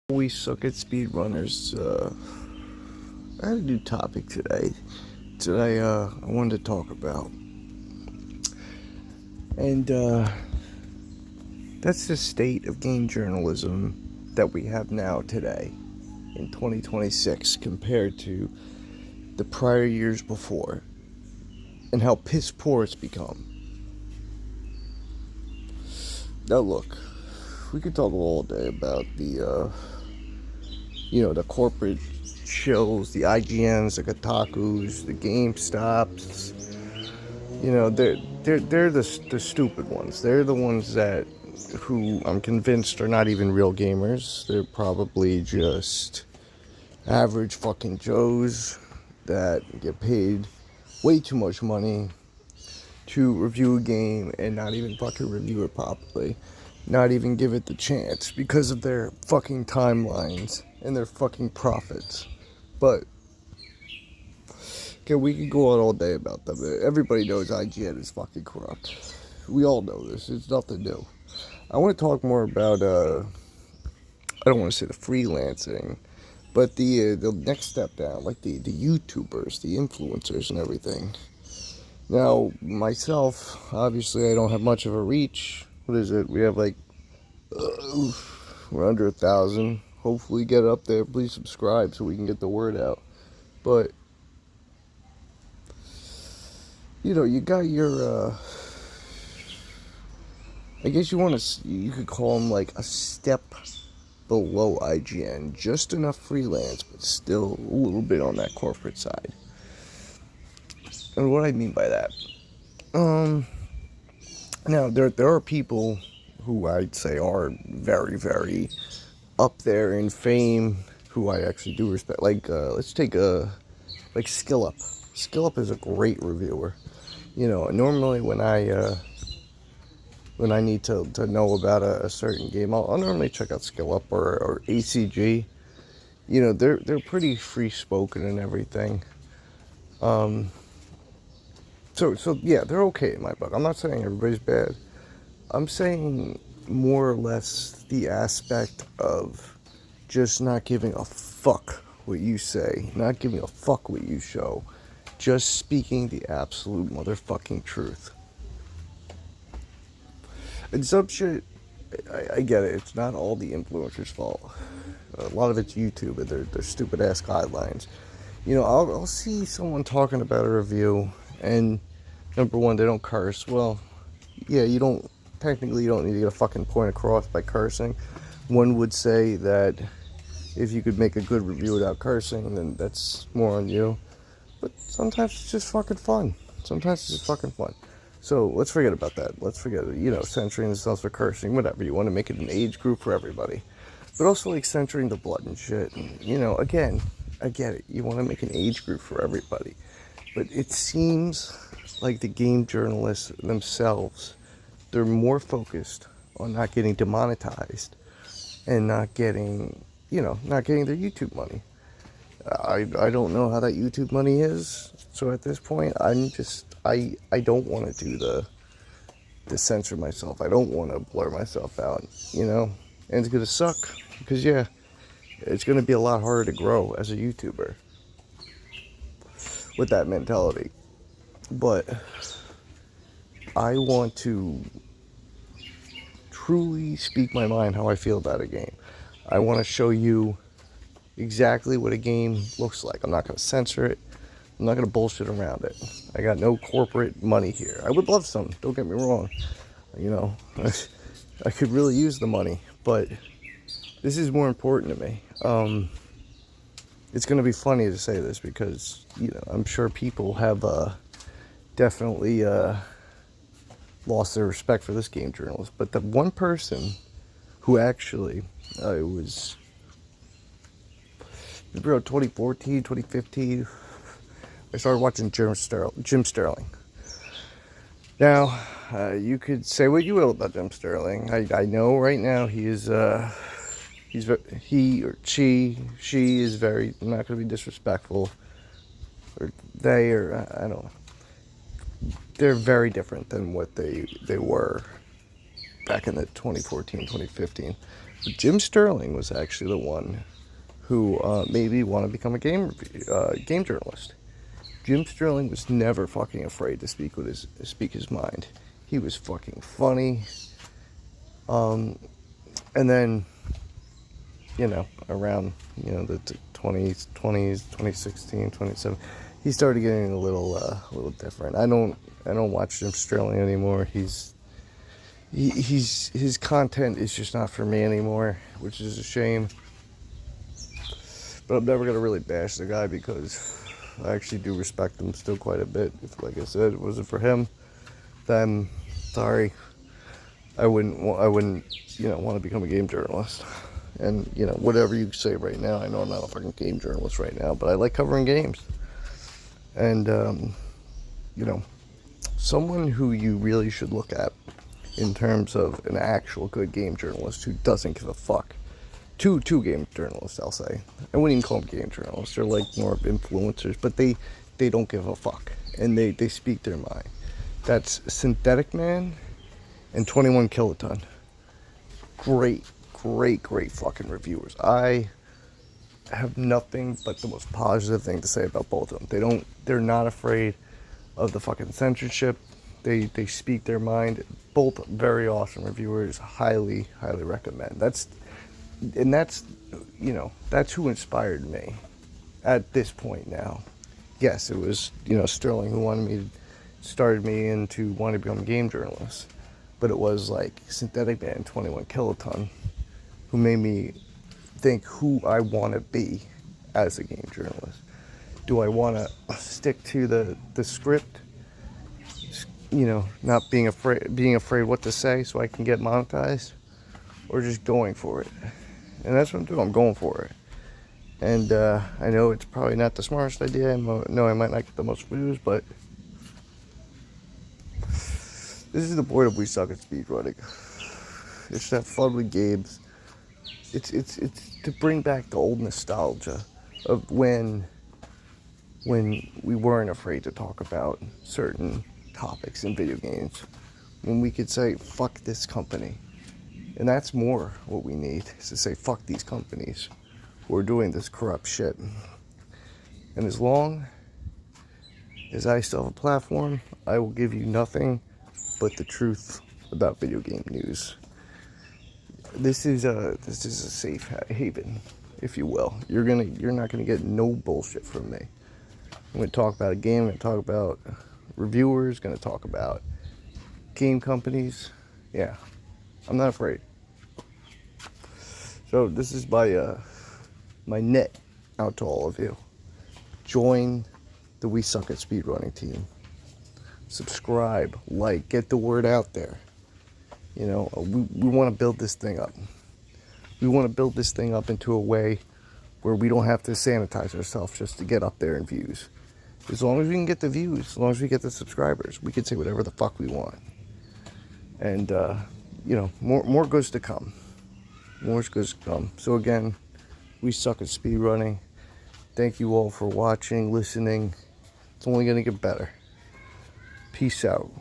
We suck at speedrunners. I had a new topic today I wanted to talk about. And that's the state of game journalism that we have now today in 2026 compared to the prior years before, and how piss poor it's become. Now look, we could talk all day about the corporate shills, the IGNs, the Kotakus, the GameStops. They're the stupid ones. They're the ones that who I'm convinced are not even real gamers. They're probably just average fucking Joes that get paid way too much money to review a game and not even fucking review it properly. Not even give it the chance because of their fucking timelines and their fucking profits. But okay, we could go on all day about them. Everybody knows IGN is fucking corrupt. We all know this. It's nothing new. I want to talk more about I don't want to say the freelancing, but the next step down, like the YouTubers, the influencers, and everything. Now, myself, obviously, I don't have much of a reach. What is it? We have like we're under 1,000. Hopefully, get up there. Please subscribe so we can get the word out. But you got your I guess you could call them like a step below IGN, just enough freelance, but still a little bit on that corporate side. And what I mean by that, now there are people who I'd say are very, very up there in fame, who I actually do respect. Like let's take like SkillUp. SkillUp is a great reviewer. Normally when I need to know about a certain game, I'll normally check out SkillUp or ACG. They're pretty free spoken and everything. So yeah, they're okay in my book. I'm not saying everybody's bad. I'm saying more or less the aspect of just not giving a fuck what you say, not giving a fuck what you show, just speaking the absolute motherfucking truth. And some shit, I get it. It's not all the influencers' fault. A lot of it's YouTube and their stupid ass guidelines. I'll see someone talking about a review, and number one, they don't curse. Well, yeah, you don't need to get a fucking point across by cursing. One would say that if you could make a good review without cursing, then that's more on you. But sometimes it's just fucking fun. So let's forget about that. Let's forget, censoring themselves for cursing, whatever. You want to make it an age group for everybody. But also like censoring the blood and shit. And, again, I get it. You want to make an age group for everybody. But it seems like the game journalists themselves, they're more focused on not getting demonetized and not getting their YouTube money. I don't know how that YouTube money is. So at this point, I don't want to do the censor myself. I don't want to blur myself out, And it's going to suck because, yeah, it's going to be a lot harder to grow as a YouTuber with that mentality. But I want to truly speak my mind how I feel about a game. I want to show you exactly what a game looks like. I'm not going to censor it. I'm not going to bullshit around it. I got no corporate money here. I would love some, don't get me wrong. I could really use the money, but this is more important to me. It's going to be funny to say this because, I'm sure people have definitely lost their respect for this game journalist. But the one person who actually, it was around 2014, 2015, I started watching Jim Sterling. Now, you could say what you will about Jim Sterling. I know right now he or she is very, I'm not going to be disrespectful, or they, or I don't know. They're very different than what they were back in the 2014, 2015. But Jim Sterling was actually the one who made me want to become a game journalist. Jim Sterling was never fucking afraid to speak his mind. He was fucking funny. And then, around, the 2016, 2017, he started getting a little different. I don't watch Jim Sterling anymore. His content is just not for me anymore, which is a shame. But I'm never gonna really bash the guy because I actually do respect him still quite a bit. If, like I said, it wasn't for him, then sorry, I wouldn't want to become a game journalist. And whatever you say right now, I know I'm not a fucking game journalist right now, but I like covering games. And someone who you really should look at in terms of an actual good game journalist who doesn't give a fuck. Two game journalists, I'll say. I wouldn't even call them game journalists. They're like more of influencers, but they don't give a fuck. And they speak their mind. That's Synthetic Man and 21 Kiloton. Great fucking reviewers. I have nothing but the most positive thing to say about both of them. They're not afraid of the fucking censorship. They speak their mind. Both very awesome reviewers. Highly recommend. That's who inspired me at this point now. Yes, it was, Sterling who started me into wanting to become a game journalist. But it was like Synthetic Man, 21 Kiloton, who made me think who I want to be as a game journalist. Do I want to stick to the script? Not being afraid what to say so I can get monetized, or just going for it. And that's what I'm doing. I'm going for it. And I know it's probably not the smartest idea. I know I might not get the most views, but this is the point of We Suck at Speedrunning. It's that fun with games. It's to bring back the old nostalgia of when we weren't afraid to talk about certain topics in video games. When we could say, fuck this company. And that's more what we need, is to say, fuck these companies who are doing this corrupt shit. And as long as I still have a platform, I will give you nothing but the truth about video game news. This is a safe haven, if you will. You're not gonna get no bullshit from me. I'm gonna talk about a game. I'm gonna talk about reviewers. Gonna talk about game companies. Yeah, I'm not afraid. So this is my net out to all of you. Join the We Suck at Speedrunning team. Subscribe, like, get the word out there. We want to build this thing up. We want to build this thing up into a way where we don't have to sanitize ourselves just to get up there in views. As long as we can get the views, as long as we get the subscribers, we can say whatever the fuck we want. And, more goods to come. More goods to come. So again, We Suck at Speedrunning. Thank you all for watching, listening. It's only going to get better. Peace out.